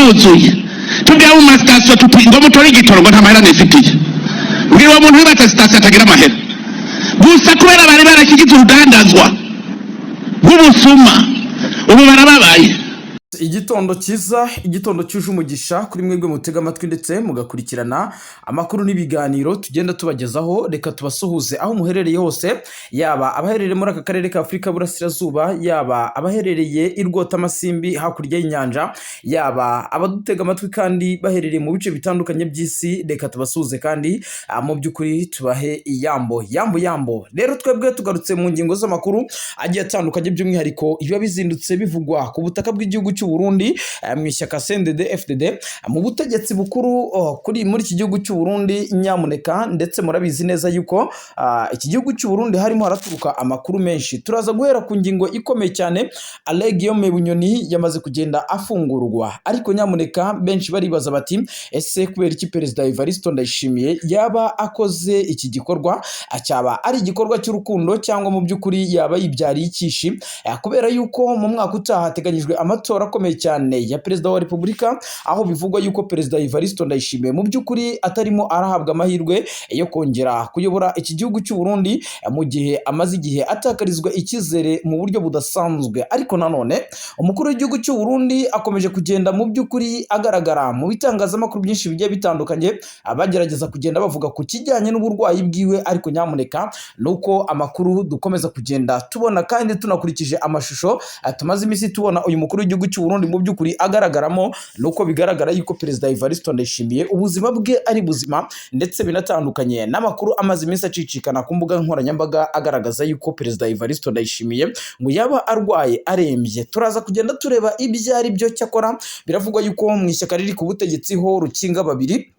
iruzuye tubwira mu masitasiyo tuti ngo mutore igitoro ngo nta mahera nifitiye mbwira uwo muntu wibatse sitasiyo atagira amahera gusa kubera bari barashyigikiye urudandazwa rw'ubusuma ubu barababaye. Igitondo cyiza, igitondo cyuje umugisha kuri mwebwe mutega amatwi ndetse mugakurikirana amakuru n'ibiganiro tugenda tubagezaho. Reka tubasuhuze aho muherereye hose, yaba abaherereye muri aka karere ka Afurika Burasirazuba, yaba abaherereye i Rwotamasimbi hakurya y'inyanja, yaba abadutega amatwi kandi baherereye mu bice bitandukanye by'isi. Reka tubasuhuze kandi mu by'ukuri tubahe yambo. Rero twebwe tugarutse mu ngingo z'amakuru agiye atandukanye, by'umwihariko biba bizindutse bivugwa ku butaka bw'igihugu cy'u Burundi mu ishyaka CNDD-FDD mu butegetsi bukuru kuri muri iki gihugu cy'u Burundi. Nyamuneka ndetse murabizi neza yuko iki gihugu cy'u Burundi harimo haraturuka amakuru menshi. Turaza guhera ku ngingo ikomeye cyane, Alain Guillaume Bunyoni yamaze kugenda afungurwa, ariko nyamuneka benshi baribaza bati ese kubera iki Perezida Evariste Ndayishimiye yaba akoze iki gikorwa? Cyaba ari igikorwa cy'urukundo cyangwa mu by'ukuri yaba yibyariye ikishi? Kubera yuko mu mwaka utaha hateganyijwe amatora akomeye cyane ya Perezida wa Repubulika, aho bivugwa yuko Perezida Evariste Ndayishimiye mu by'ukuri atarimo arahabwa amahirwe yo kongera kuyobora iki gihugu cy'u Burundi mu gihe amaze igihe atakarizwa icyizere mu buryo budasanzwe. Ariko nanone umukuru w'igihugu cy'u Burundi akomeje kugenda mu by'ukuri agaragara mu bitangazamakuru byinshi bigiye bitandukanye, abagerageza kugenda bavuga ku kijyanye n'uburwayi bwiwe. Ariko nyamuneka nuko amakuru dukomeza kugenda tubona kandi tunakurikije amashusho tumaze iminsi tubona uyu mukuru w'igihugu cy'u Burundi mu by'ukuri agaragaramo, nuko bigaragara yuko Perezida Evariste Ndayishimiye ubuzima bwe ari buzima, ndetse binatandukanye n'amakuru amaze iminsi acicikana ku mbuga nkoranyambaga agaragaza yuko Perezida Evariste Ndayishimiye ngo yaba arwaye arembye. Turaza kugenda tureba ibyo ari byo. Cyakora biravugwa yuko mu ishyaka riri ku butegetsi ho rukinga babiri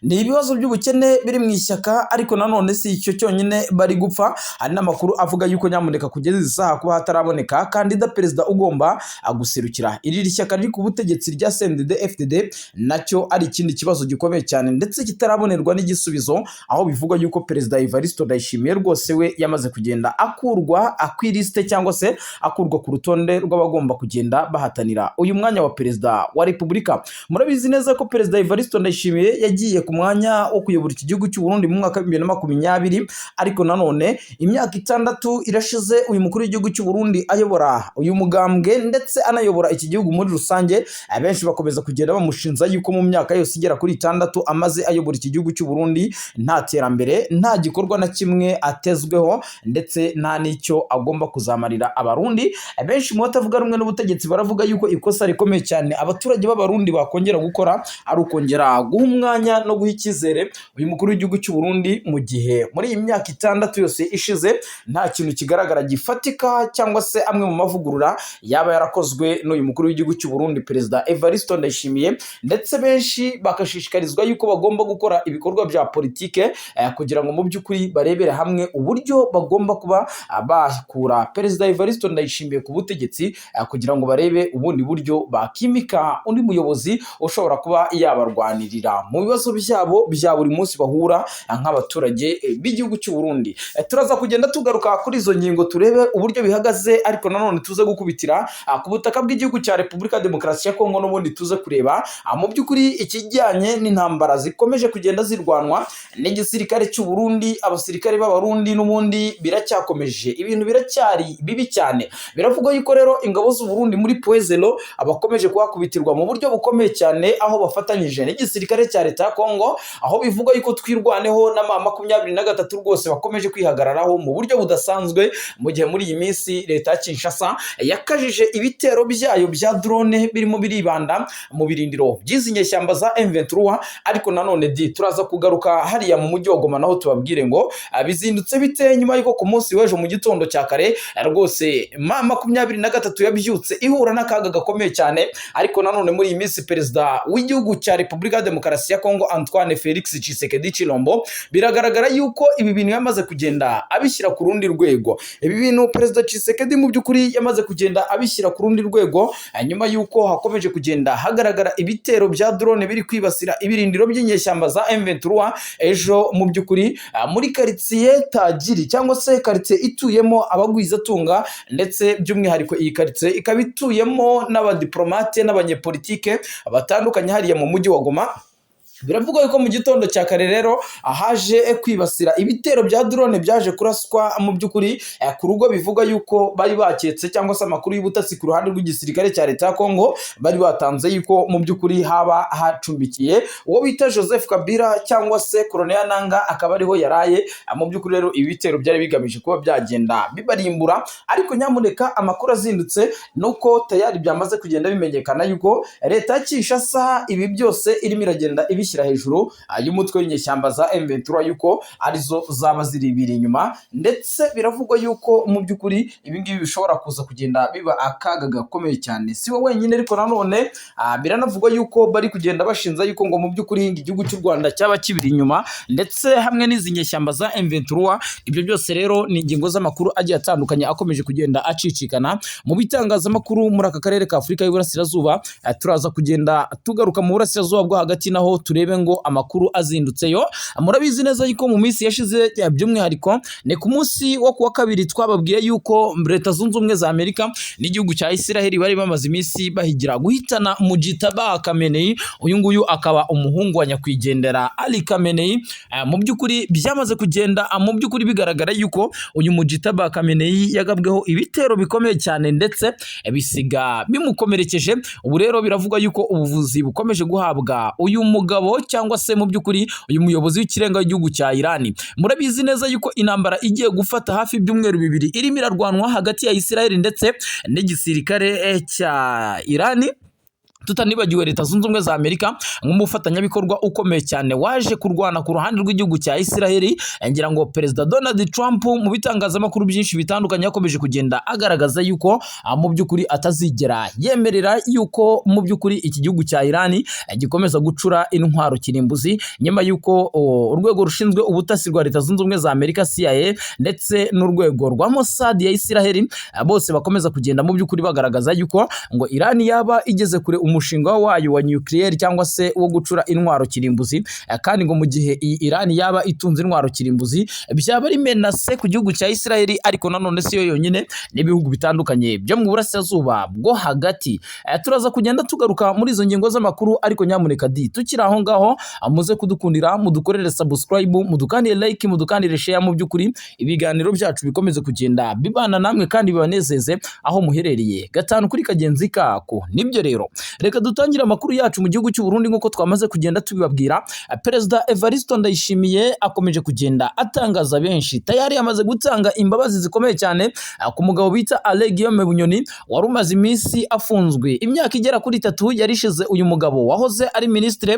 ni ibibazo by'ubukene biri mu ishyaka, ariko nanone si icyo cyonyine bari gupfa. Hari n'amakuru avuga yuko nyamuneka kugeza isaha kuba hataraboneka kandida perezida ugomba guserukira iri shyaka riri ku butegetsi rya CNDD-FDD, nacyo ari ikindi kibazo gikomeye cyane ndetse kitarabonerwa n'igisubizo, aho bivugwa yuko Perezida Evariste Ndayishimiye rwose we yamaze kugenda akurwa akwilisite cyangwa se akurwa ku rutonde rw'abagomba kugenda bahatanira uyu mwanya wa Perezida wa Repubulika. Murabizi neza ko Perezida Evariste Ndayishimiye yagiye ku mwanya wo kuyobora iki gihugu cy'u Burundi mu mwaka wa 2020, ariko nanone imyaka 6 irashize uyu mukuru w'igihugu cy'u Burundi ayobora uyu mugambwe ndetse anayobora iki gihugu muri rusange. Abenshi bakomeza kugenda bamushinza yuko mu myaka yose igera kuri 6 amaze ayobora iki gihugu cy'u Burundi nta terambere, nta gikorwa na kimwe atezweho, ndetse nta n'icyo agomba kuzamarira abarundi. Abenshi mu batavuga rumwe n'ubutegetsi baravuga yuko ikosa rikomeye cyane abaturage b'abarundi bakongera gukora ari ukongera guha umwanya no guha icyizere uyu mukuru w'igihugu cy'u Burundi, mu gihe muri iyi myaka 6 yose ishize nta kintu kigaragara gifatika cyangwa se amwe mu mavugurura yaba yarakozwe n'uyu mukuru w'igihugu cy'u Burundi Perezida Evariste Ndayishimiye. Ndetse benshi bakashishikarizwa yuko bagomba gukora ibikorwa bya politike kugira ngo mu by'ukuri barebere hamwe uburyo bagomba kuba bakura Perezida Evariste Ndayishimiye ku butegetsi, kugira ngo barebe ubundi buryo bakimika undi muyobozi ushobora kuba yabarwanirira mu bibazo byabo bya buri munsi bahura nk'abaturage b'igihugu cy'u Burundi. Turaza kugenda tugaruka kuri izo ngingo turebe uburyo bihagaze, ariko nanone tuze gukubitira ku butaka bw'igihugu cya Repubulika Demokarasi ya Kongo, n'ubundi tuze kureba mu by'ukuri ikijyanye n'intambara zikomeje kugenda zirwanwa n'igisirikare cy'u Burundi. Abasirikare b'abarundi n'ubundi biracyakomeje, ibintu biracyari bibi cyane. Biravugwa yuko rero ingabo z'u Burundi muri Poezelo abakomeje kuhakubitirwa mu buryo bukomeye cyane, aho bafatanyije n'igisirikare cya leta ya Kongo, aho bivuga yuko twirwaneho na 23 rwose bakomeje kwihagararaho mu buryo budasanzwe, mu gihe muri iyi minsi leta ya Kinshasa yakajije ibitero byayo bya drone birimo biribanda mu birindiro by'izi nyeshyamba za M23. Ariko nanone turaza kugaruka hariya mu mujyi wa Goma naho tubabwire ngo bizindutse bite nyuma yuko ku munsi w'ejo mu gitondo cya kare rwose 23 yabyutse ihura n'akaga gakomeye cyane. Ariko nanone muri iyi minsi Perezida w'igihugu cya Repubulika Demokarasi ya Kongo Antoine Felix Tshisekedi Chilombo biragaragara yuko ibi bintu yamaze kugenda abishyira ku rundi rwego. Ibi bintu Perezida Tshisekedi mu by'ukuri yamaze kugenda abishyira ku rundi rwego nyuma yuko hakomeje kugenda hagaragara ibitero bya drone biri kwibasira ibirindiro by'inyeshyamba za M23 ejo mu by'ukuri muri quartier Tagiri cyangwa se quartier ituyemo abagwizatunga ndetse by'umwihariko iyi quartier ikaba ituyemo n'abadiplomate n'abanyepolitike batandukanye hariya mu mujyi wa Goma. Biravugwa yuko mu gitondo cya kare rero haje kwibasira ibitero bya drone byaje kuraswa mu by'ukuri ku rugo bivuga yuko bari baketse cyangwa se amakuru y'ubutasi ku ruhande rw'igisirikare cya leta ya Kongo bari batanze yuko mu by'ukuri haba hacumbikiye uwo bita Joseph Kabila cyangwa se Colonel Nanga akaba ariho yaraye. Mu by'ukuri rero ibitero byari bigamije kuba byagenda bibarimbura, ariko nyamuneka amakuru azindutse nuko tayari byamaze kugenda bimenyekana yuko leta ya Kinshasa ibi byose irimo iragenda ibishyira hejuru y'umutwe w'inyeshyamba za M23 yuko arizo zaba ziri ibiri inyuma, ndetse biravugwa yuko mu by'ukuri ibingibi bishobora kuza kugenda biba akaga gakomeye cyane. Si we wenyine ariko nanone biranavugwa yuko bari kugenda bashinza yuko ngo mu by'ukuri igihugu cy'u Rwanda cyaba kibiri inyuma ndetse hamwe n'izi nyeshyamba za M23. Ibyo byose rero ni ingingo z'amakuru agiye atandukanye akomeje kugenda acicikana mu bitangazamakuru muri aka karere ka Afurika y'Iburasirazuba. Turaza kugenda tugaruka mu burasirazuba bwo hagati naho turebe ngo amakuru azindutseyo. Murabizi neza yuko mu minsi yashize by'umwihariko ni ku munsi wo kuwa kabiri twababwiye yuko Leta Zunze Ubumwe za Amerika n'igihugu cya Israel bari bamaze iminsi bahigira guhitana Mujitaba Khamenei. Uyu nguyu akaba umuhungu wa nyakwigendera Ali Khamenei. Mu by'ukuri byamaze kugenda mu by'ukuri bigaragara yuko uyu Mujitaba Khamenei yagabweho ibitero bikomeye cyane ndetse bisiga bimukomerekeje. Ubu rero biravugwa yuko ubuvuzi bukomeje guhabwa uyu mugabo cyangwa se mu by'ukuri uyu muyobozi w'ikirenga w'igihugu cya Irani. Murabizi neza yuko intambara igiye gufata hafi ibyumweru bibiri irimo irarwanwa hagati ya Israel ndetse n'igisirikare cya Irani, tutanibagiwe Leta Zunze Ubumwe za Amerika nk'umufatanyabikorwa ukomeye cyane waje kurwana ku ruhande rw'igihugu cya Israel. Ngira ngo Perezida Donald Trump mu bitangazamakuru byinshi bitandukanye yakomeje kugenda agaragaza yuko mu by'ukuri atazigera yemerera yuko mu by'ukuri iki gihugu cya Irani gikomeza gucura intwaro kirimbuzi, nyuma yuko urwego rushinzwe ubutasi rwa Leta Zunze Ubumwe za Amerika CIA ndetse n'urwego rwa Mossad ya Israel bose bakomeza kugenda mu by'ukuri bagaragaza yuko ngo Irani yaba igeze kure umushinga wayo wa nuclear cyangwa se wo gucura intwaro kirimbuzi, kandi ngo mu gihe Irani yaba itunze intwaro kirimbuzi byaba ari menace ku gihugu cya Israel. Ariko nanone si yo yonyine, n'ibihugu bitandukanye byo mu burasirazuba bwo hagati. Turaza kugenda tugaruka muri izo ngingo z'amakuru, ariko nyamuneka tukiri aho ngaho muze kudukundira, mudukorere subscribe, mudukandire like, mudukandire share. Mu by'ukuri ibiganiro byacu bikomeze kugenda bibana namwe kandi bibanezeze aho muherereye gatanu kuri kagenzi kako. Nibyo rero reka dutangire amakuru yacu mu gihugu cy'u Burundi nk'uko twamaze kugenda tubibabwira. Perezida Evariste Ndayishimiye akomeje kugenda atangaza benshi, tayari yamaze gutanga imbabazi zikomeye cyane ku mugabo bita Alain Guillaume Bunyoni wari umaze iminsi afunzwe imyaka igera kuri 3. yarishize uyu mugabo wahoze ari ministre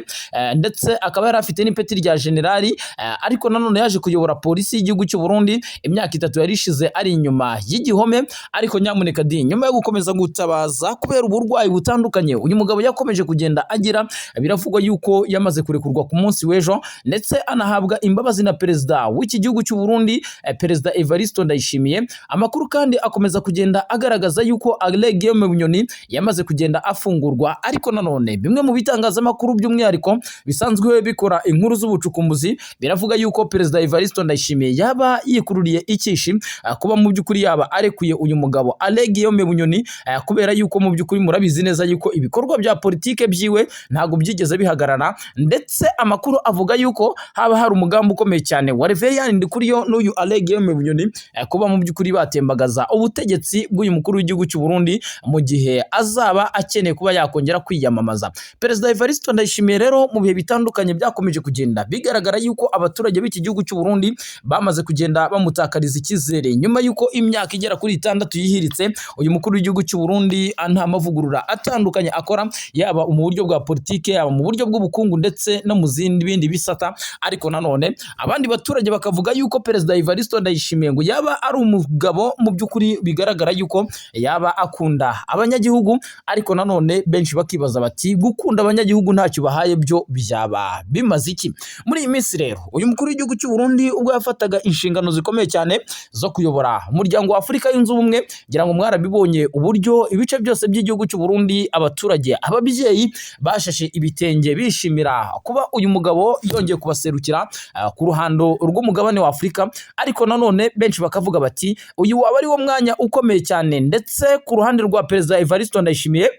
ndetse akaba yari afite n'ipeti rya generali, ariko nanone yaje kuyobora polisi y'igihugu cy'u Burundi imyaka 3 yarishize ari inyuma y'igihome. Ariko nyamuneka nyuma yo gukomeza gutabaza kubera uburwayi butandukanye uyu mugabo yakomeje kugenda agira, biravugwa yuko yamaze kurekurwa ku munsi w'ejo ndetse anahabwa imbabazi na perezida w'iki gihugu cy'u Burundi, Perezida Evariste Ndayishimiye. Amakuru kandi akomeza kugenda agaragaza yuko Alain Guillaume Bunyoni yamaze kugenda afungurwa, ariko nanone bimwe mu bitangazamakuru by'umwihariko bisanzwe bikora inkuru z'ubucukumbuzi biravuga yuko Perezida Evariste Ndayishimiye yaba yikururiye ikishi kuba mu by'ukuri yaba arekuye uyu mugabo Alain Guillaume Bunyoni, kubera yuko mu by'ukuri murabizi neza yuko ibikorwa bya politike byiwe ntago byigeze bihagarara, ndetse amakuru avuga yuko haba hari umugambi ukomeye cyane wa Reverien Ndikuriyo n'uyu Alain Guillaume Bunyoni kuba mu by'ukuri batembagaza ubutegetsi bw'uyu mukuru w'igihugu cy'u Burundi mu gihe azaba akeneye kuba yakongera kwiyamamaza. Perezida Evariste Ndayishimiye rero mu bihe bitandukanye byakomeje kugenda bigaragara yuko abaturage b'iki gihugu cy'u Burundi bamaze kugenda bamutakariza icyizere nyuma yuko imyaka igera kuri 6 yihiritse uyu mukuru w'igihugu cy'u Burundi nta mavugurura atandukanye akora bakora, yaba mu buryo bwa politike, yaba mu buryo bw'ubukungu ndetse no mu zindi bindi bisata. Ariko nanone abandi baturage bakavuga yuko Perezida Evariste Ndayishimiye ngo yaba ari umugabo mu by'ukuri bigaragara yuko yaba akunda abanyagihugu, ariko nanone benshi bakibaza bati gukunda abanyagihugu ntacyo bahaye byo byaba bimaze iki? Muri iyi minsi rero uyu mukuru w'igihugu cy'u Burundi ubwo yafataga inshingano zikomeye cyane zo kuyobora umuryango wa Afurika yunze ubumwe, ngira ngo mwarabibonye uburyo ibice byose by'igihugu cy'u Burundi, abaturage, ababyeyi bashashe ibitenge bishimira kuba uyu mugabo yongeye kubaserukira ku ruhando rw'umugabane wa Afurika. Ariko nanone benshi bakavuga bati uyu waba ari wo mwanya ukomeye cyane, ndetse ku ruhande rwa Perezida Evariste Ndayishimiye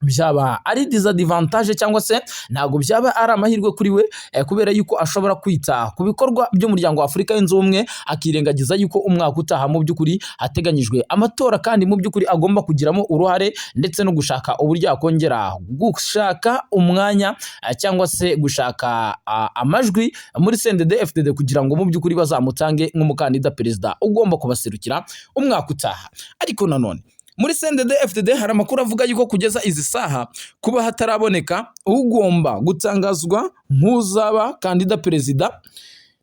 byaba ari disadvantage cyangwa se ntabwo byaba ari amahirwe kuri we, kubera yuko ashobora kwita ku bikorwa by'umuryango wa Afurika yunze ubumwe akirengagiza yuko umwaka utaha mu by'ukuri hateganyijwe amatora, kandi mu by'ukuri agomba kugiramo uruhare ndetse no gushaka uburyo yakongera gushaka umwanya cyangwa se gushaka amajwi muri CNDD-FDD kugira ngo mu by'ukuri bazamutange nk'umukandida perezida ugomba kubaserukira umwaka utaha. Ariko nanone muri CNDD-FDD hari amakuru avuga yuko kugeza izi saha kuba hataraboneka ugomba gutangazwa nk'uzaba kandida perezida,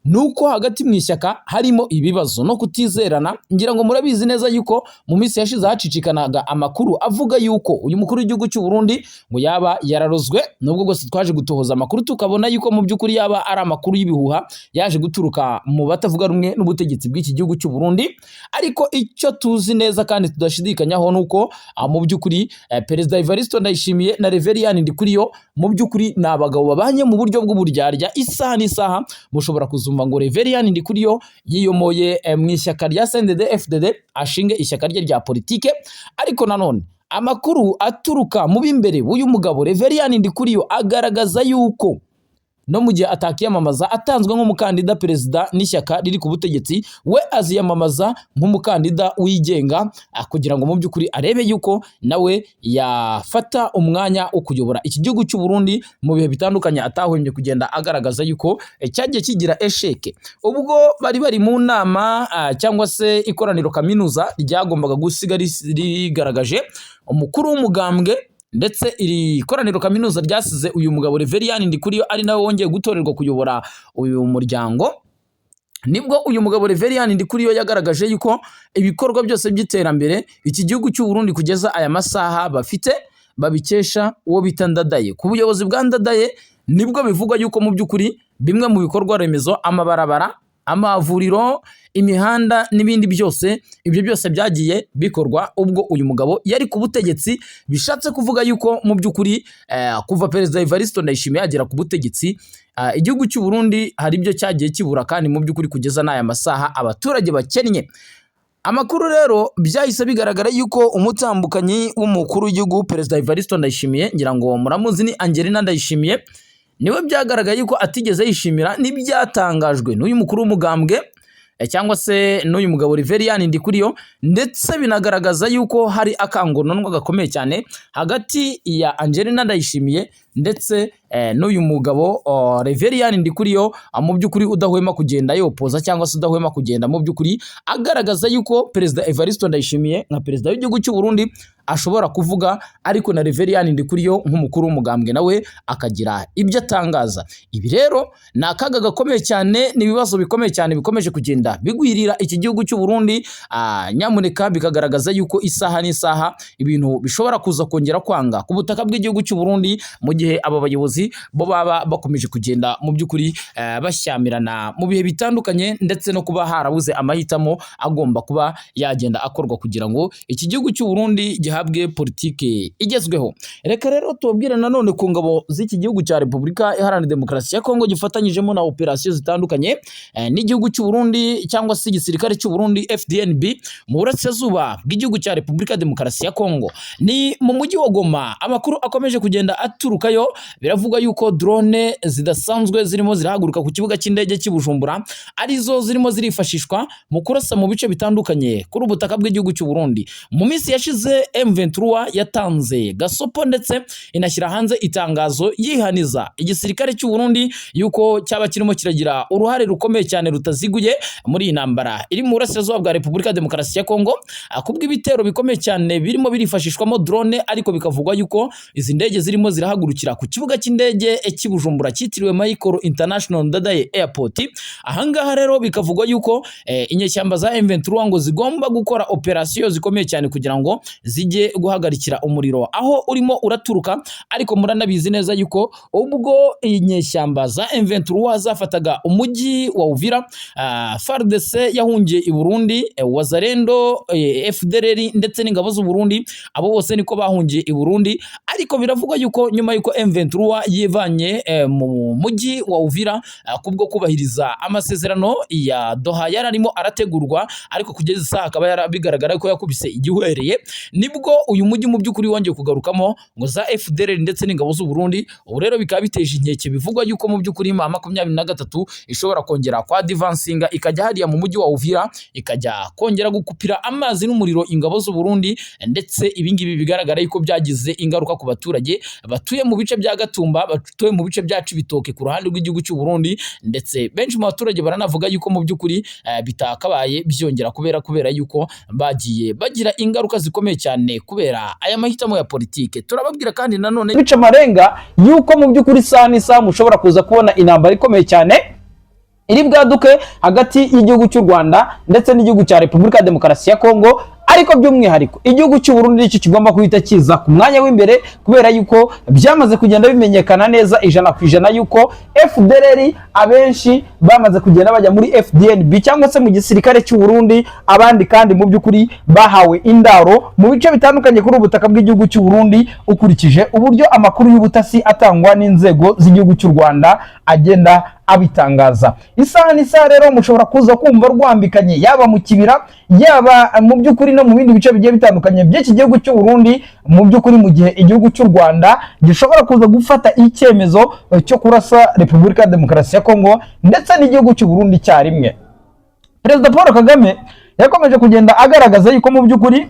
nuko hagati mu ishyaka harimo ibibazo no kutizerana. Ngira ngo murabizi neza yuko mu minsi yashize hacicikanaga amakuru avuga yuko uyu mukuru w'igihugu cy'u Burundi ngo yaba yararozwe, nubwo rwose twaje gutohoza amakuru tukabona yuko mu by'ukuri yaba ari amakuru y'ibihuha yaje guturuka mu batavuga rumwe n'ubutegetsi bw'iki gihugu cy'u Burundi. Ariko icyo tuzi neza kandi tudashidikanyaho nuko mu by'ukuri Perezida Evariste Ndayishimiye na Reverien Ndikuriyo mu by'ukuri ni abagabo babanye mu buryo bw'uburyarya. Isaha n'isaha mushobora kuzumva ngo Reverien Ndikuriyo yiyomoye mu ishyaka rya CNDD-FDD ashinge ishyaka rye rya politike. Ariko nanone amakuru aturuka mu b'imbere w'uyu mugabo Reverien Ndikuriyo agaragaza yuko no mu gihe atakiyamamaza atanzwe nk'umukandida perezida n'ishyaka riri ku butegetsi, we aziyamamaza nk'umukandida wigenga kugira ngo mu by'ukuri arebe yuko nawe yafata umwanya wo kuyobora iki gihugu cy'u Burundi mu bihe bitandukanye atahwemye kugenda agaragaza yuko cyagiye kigira esheke. Ubwo bari mu nama cyangwa se ikoraniro kaminuza ryagombaga gusiga rigaragaje umukuru w'umugambwe, ndetse iri koraniro kaminuza ryasize uyu mugabo Reverien Ndikuriyo ari nawe wongeye gutorerwa kuyobora uyu muryango. Nibwo uyu mugabo Reverien Ndikuriyo yagaragaje yuko ibikorwa byose by'iterambere iki gihugu cy'u Burundi kugeza aya masaha bafite babikesha uwo bita Ndadaye. Ku buyobozi bwa Ndadaye nibwo bivugwa yuko mu by'ukuri bimwe mu bikorwa remezo, amabarabara, amavuriro, imihanda n'ibindi byose, ibyo byose byagiye bikorwa ubwo uyu mugabo yari ku butegetsi. Bishatse kuvuga yuko mu by'ukuri kuva Perezida Evariste Ndayishimiye agera ku butegetsi, igihugu cy'u Burundi hari ibyo cyagiye kibura, kandi mu by'ukuri kugeza n'aya masaha abaturage bakennye. Amakuru rero byahise bigaragara yuko umutambukanyi w'umukuru w'igihugu Perezida Evariste Ndayishimiye, ngira ngo muramuzi, ni Angelina Ndayishimiye, niwe byagaragaye yuko atigeze yishimira n'ibyatangajwe n'uyu mukuru w'umugambwe cyangwa se n'uyu mugabo Reverien Ndikuriyo, ndetse binagaragaza yuko hari akangononwa gakomeye cyane hagati ya Angelina Ndayishimiye ndetse n'uyu mugabo Reverien Ndikuriyo, mu by'ukuri udahwema kugenda yopoza cyangwa se udahwema kugenda mu by'ukuri agaragaza yuko Perezida Evariste Ndayishimiye nka perezida w'igihugu cy'u Burundi ashobora kuvuga, ariko na Reverien Ndikuriyo nk'umukuru w'umugambwe nawe akagira ibyo atangaza. Ibi rero ni akaga gakomeye cyane, ni ibibazo bikomeye cyane bikomeje kugenda bigwirira iki gihugu cy'u Burundi. Nyamuneka bikagaragaza yuko isaha n'isaha ibintu bishobora kuza kongera kwanga ku butaka bw'igihugu cy'u Burundi, mu gihe aba bayobozi bo baba bakomeje kugenda mu by'ukuri bashyamirana mu bihe bitandukanye, ndetse no kuba harabuze amahitamo agomba kuba yagenda akorwa kugira ngo iki gihugu cy'u Burundi gihabwe politike igezweho. Reka rero tubabwire nanone ku ngabo z'iki gihugu cya Repubulika Iharanira Demokarasi ya Kongo gifatanyijemo na operasiyo zitandukanye n'igihugu cy'u Burundi cyangwa se igisirikare cy'u Burundi FDNB mu burasirazuba bw'igihugu cya Repubulika Demokarasi ya Kongo. Ni mu mujyi wa Goma amakuru akomeje kugenda aturuka yo biravuga yuko drone zidasanzwe zirimo zirahaguruka ku kibuga cy'indege cy'Ibujumbura arizo zirimo zirifashishwa mu kurasa mu bice bitandukanye kuri ubutaka bw'igihugu cy'u Burundi. Mu minsi yashize M23 yatanze gasopo ndetse inashyira hanze itangazo yihaniza igisirikare cy'u Burundi yuko cyaba kirimo kiragira uruhare rukomeye cyane rutaziguye muri iyi ntambara iri mu burasirazuba bwa Repubulika ya Demokarasi ya Kongo, kubw'ibitero bikomeye cyane birimo birifashishwamo drone, ariko bikavugwa yuko izi ndege zirimo zirahagurukira ku kibuga cy'indege cy'Ibujumbura cyitiriwe Michael International Ndadaye Airport. Ahangaha rero bikavugwa yuko inyeshyamba za M23 ngo zigomba gukora operasiyo zikomeye cyane kugira ngo zijye guhagarikira umuriro aho urimo uraturuka, ariko muranabizi neza yuko ubwo inyeshyamba za M23 zafataga umujyi wa Uvira, FARDC yahungiye i Burundi, Wazalendo, FDLR ndetse n'ingabo z'u Burundi, abo bose niko bahungiye i Burundi. Ariko biravugwa yuko nyuma yuko M23 yivanye mu mujyi wa Uvira kubwo kubahiriza amasezerano ya Doha yararimo arategurwa, ariko kugeza isaha akaba yarabigaragara ko yakubise igihwereye, nibwo uyu mujyi mu by'ukuri wongeye kugarukamo ngo za FDLR ndetse n'ingabo z'u Burundi. Ubu rero bikaba biteje inkeke, bivugwa yuko mu by'ukuri ma 23 ishobora kongera kwa advancinga ikajya hariya mu mujyi wa Uvira, ikajya kongera gukupira amazi n'umuriro ingabo z'u Burundi, ndetse ibingibi bigaragara yuko byagize ingaruka ku baturage batuye mu bice bya Gatumba, batuye mu bice bya Cibitoke ku ruhande rw'igihugu cy'u Burundi, ndetse benshi mu baturage baranavuga yuko mu by'ukuri bitakabaye byongera kubera yuko bagiye bagira ingaruka zikomeye cyane kubera aya mahitamo ya politike. Turababwira kandi nanone bica amarenga yuko mu by'ukuri saa n'isaha mushobora kuza kubona intambara ikomeye cyane iri bwaduke hagati y'igihugu cy'u Rwanda ndetse n'igihugu cya Repubulika ya Demokarasi ya Kongo, ariko by'umwihariko igihugu cy'u Burundi nicyo kigomba guhita kiza ku mwanya w'imbere, kubera yuko byamaze kugenda bimenyekana neza 100% yuko FDLR abenshi bamaze kugenda bajya muri FDNB cyangwa se mu gisirikare cy'u Burundi, abandi kandi mu by'ukuri bahawe indaro mu bice bitandukanye kuri ubutaka bw'igihugu cy'u Burundi, ukurikije uburyo amakuru y'ubutasi atangwa n'inzego z'igihugu cy'u Rwanda agenda abitangaza. Isaha n'isaha rero mushobora kuza kumva rwambikanye, yaba mu kibira yaba mu by'ukuri no mu bindi bice bigiye bitandukanye by'iki gihugu cy'u Burundi, mu by'ukuri mu gihe igihugu cy'u Rwanda gishobora kuza gufata icyemezo cyo kurasa Repubulika ya Demokarasi ya Kongo ndetse n'igihugu cy'u Burundi cyarimwe. Perezida Paul Kagame yakomeje kugenda agaragaza yuko mu by'ukuri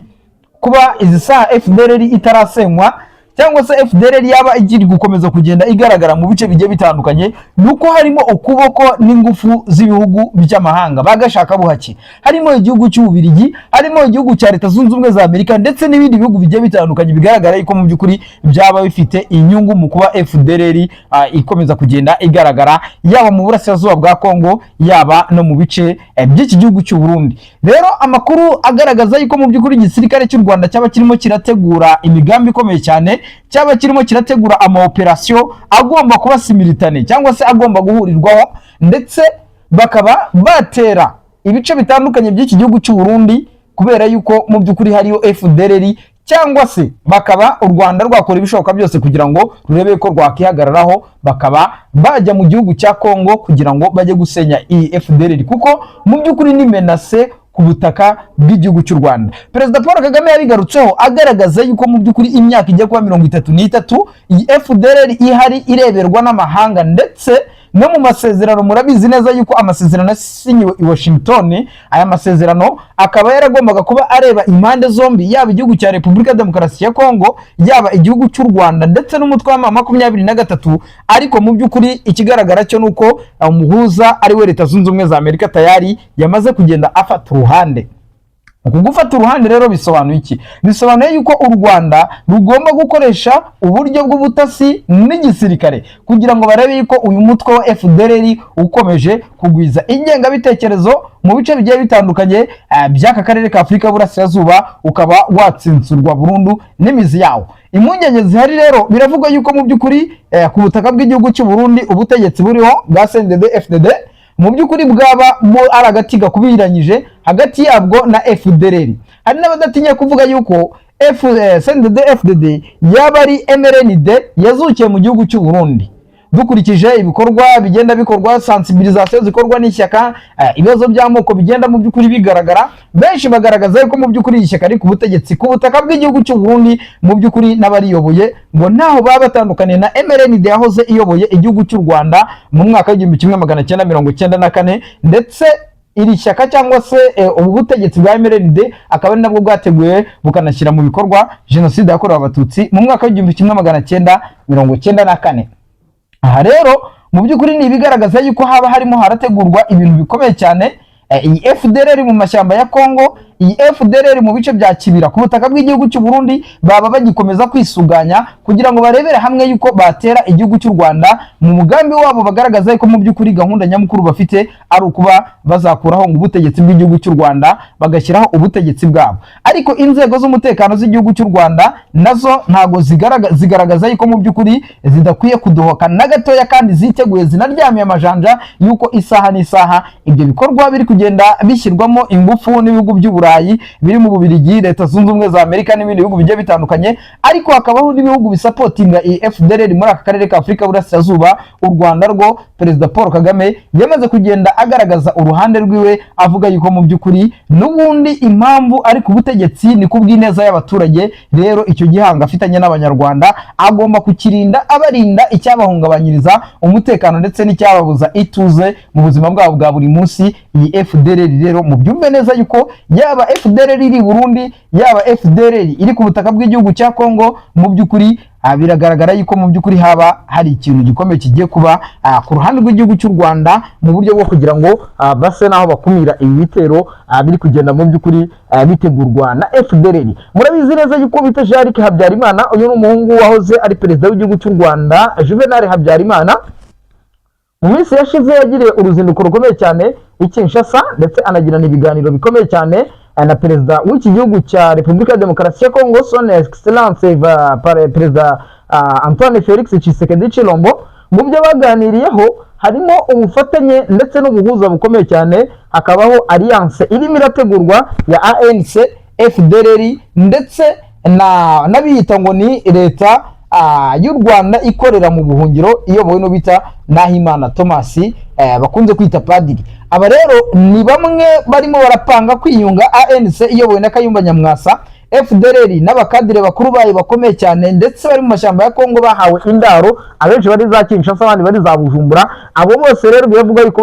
kuba izi saha FDLR itarasenywa cyangwa se FDLR yaba igiri gukomeza kugenda igaragara mu bice bigiye bitandukanye, nuko harimo ukuboko n'ingufu z'ibihugu by'amahanga bagashaka buhaki, harimo igihugu cy'Ububirigi, harimo igihugu cya Leta Zunze Ubumwe za Amerika ndetse n'ibindi bihugu bigiye bitandukanye, bigaragara yuko mu by'ukuri byaba bifite inyungu mu kuba FDLR ikomeza kugenda igaragara yaba mu burasirazuba bwa Kongo yaba no mu bice by'iki gihugu cy'u Burundi. Rero amakuru agaragaza yuko mu by'ukuri igisirikare cy'u Rwanda cyaba kirimo kirategura imigambi ikomeye cyane, cyaba kirimo kirategura ama operation agomba kuba simultane cyangwa se agomba guhurirwaho, ndetse bakaba batera ibice bitandukanye by'iki gihugu cy'u Burundi, kubera yuko mu by'ukuri hariyo FDLR, cyangwa se bakaba u Rwanda rwakora ibishoboka byose kugira ngo rurebe ko rwakihagararaho, bakaba bajya mu gihugu cya Kongo kugira ngo bajye gusenya iyi FDLR, kuko mu by'ukuri ni menace ku butaka bw'igihugu cy'u Rwanda. Perezida Paul Kagame yabigarutseho agaragaza yuko mu by'ukuri imyaka ijya kuba 33 iyi FDLR ihari ireberwa n'amahanga, ndetse no mu masezerano murabizi neza yuko amasezerano yasinyiwe i Washington, aya masezerano akaba yaragombaga kuba areba impande zombi, yaba igihugu cya Repubulika ya Demokarasi ya Kongo yaba igihugu cy'u Rwanda ndetse n'umutwe wa 23, ariko mu by'ukuri ikigaragara cyo nuko umuhuza ari we Leta Zunze Ubumwe za Amerika tayari yamaze kugenda afata uruhande. Gufata uruhande rero bisobanuye iki? Bisobanuye yuko u Rwanda rugomba gukoresha uburyo bw'ubutasi n'igisirikare kugira ngo barebe yuko uyu mutwe wa FDLR ukomeje kugwiza ingengabitekerezo mu bice bigiye bitandukanye by'aka karere ka Afurika y'Uburasirazuba, ukaba watsinsurwa burundu n'imizi yawo. Impungenge zihari rero biravugwa yuko mu by'ukuri ku butaka bw'igihugu cy'u Burundi ubutegetsi buriho bwa CNDD-FDD mu by'ukuri bwaba ari agati gakubiranyije hagati yabwo na FDLR. Hari n'abadatinya kuvuga yuko CNDD-FDD yaba ari MRND yazukiye mu gihugu cy'u Burundi. dukurikije ibikorwa bigenda bikorwa, sensibilisation zikorwa n'ishyaka, ibibazo by'amoko bigenda mu by'ukuri bigaragara, benshi bagaragaza yuko mu by'ukuri ishyaka ari ku butegetsi ku butaka bw'igihugu cy'u Burundi mu by'ukuri n'abariyoboye ngo ntaho baba batandukaniye na MRND yahoze iyoboye igihugu cy'u Rwanda mu mwaka w'1994, ndetse iri shyaka cyangwa se ubu butegetsi bwa MRND akaba ari nabwo bwateguye bukanashyira mu bikorwa jenoside yakorewe abatutsi mu mwaka w'1994. Aha rero mu by'ukuri ni ibigaragaza yuko haba harimo harategurwa ibintu bikomeye cyane. Iyi FDLR mu mashyamba ya Kongo, iyi FDLR mu bice bya Kibira ku butaka bw'igihugu cy'u Burundi baba bagikomeza kwisuganya kugira ngo barebere hamwe yuko batera igihugu cy'u Rwanda mu mugambi wabo, bagaragaza yuko mu by'ukuri gahunda nyamukuru bafite ari ukuba bazakuraho ngo ubutegetsi bw'igihugu cy'u Rwanda bagashyiraho ubutegetsi bwabo. Ariko inzego z'umutekano z'igihugu cy'u Rwanda nazo ntago zigaragaza yuko mu by'ukuri zidakwiye kudohoka na gatoya, kandi ziteguye zinaryamiye amajanja yuko isaha n'isaha ibyo bikorwa biri kugenda bishyirwamo ingufu n'ibihugu by'Uburayi biri mu Bubiligi, Leta Zunze Ubumwe za Amerika n'ibindi bihugu bigiye bitandukanye. Ariko hakabaho n'ibihugu bisapotinga iyi FDLR muri aka karere ka Afurika y'Uburasirazuba. U Rwanda rwo Perezida Paul Kagame yamaze kugenda agaragaza uruhande rwiwe avuga yuko mu by'ukuri n'ubundi impamvu ari ku butegetsi ni kubw'ineza y'abaturage. Rero icyo gihanga afitanye n'abanyarwanda agomba kukirinda, abarinda icyabahungabanyiriza umutekano ndetse n'icyababuza ituze mu buzima bwabo bwa buri munsi. Iyi FDLR rero mu byumve neza yuko yaba FDLR iri Burundi yaba FDLR iri ku butaka bw'igihugu cya Kongo, mu by'ukuri biragaragara yuko mu by'ukuri haba hari ikintu gikomeye kigiye kuba ku ruhande rw'igihugu cy'u Rwanda mu buryo bwo kugira ngo base naho bakumira ibi bitero biri kugenda mu by'ukuri bitegurwa na FDLR. Murabizi neza yuko bita Jean-Luc Habyarimana, uyu ni umuhungu wahoze ari perezida w'igihugu cy'u Rwanda Juvenal Habyarimana. Mu minsi yashize yagiriye uruzinduko rukomeye cyane i Kinshasa, ndetse anagirana ibiganiro bikomeye cyane na perezida w'iki gihugu cya Repubulika ya Demokarasi ya Kongo, son excellence perezida Antoine Felix Tshisekedi Tshilombo. Mu byo baganiriyeho harimo ubufatanye ndetse n'ubuhuza bukomeye cyane, hakabaho alliance irimo irategurwa ya ANC, FDLR ndetse n'abiyita ngo ni leta y'u Rwanda ikorera mu buhungiro iyobowe no bita Nahimana Thomas, bakunze kwita padiri. Aba rero ni bamwe barimo barapanga kwiyunga ANC iyobowe na Kayumba Nyamwasa, FDLR n'abakadire bakuru bayo bakomeye cyane, ndetse bari mu mashyamba ya Kongo bahawe indaro, abenshi bari za Kinshasa abandi bari za Bujumbura. Abo bose rero bivuga yuko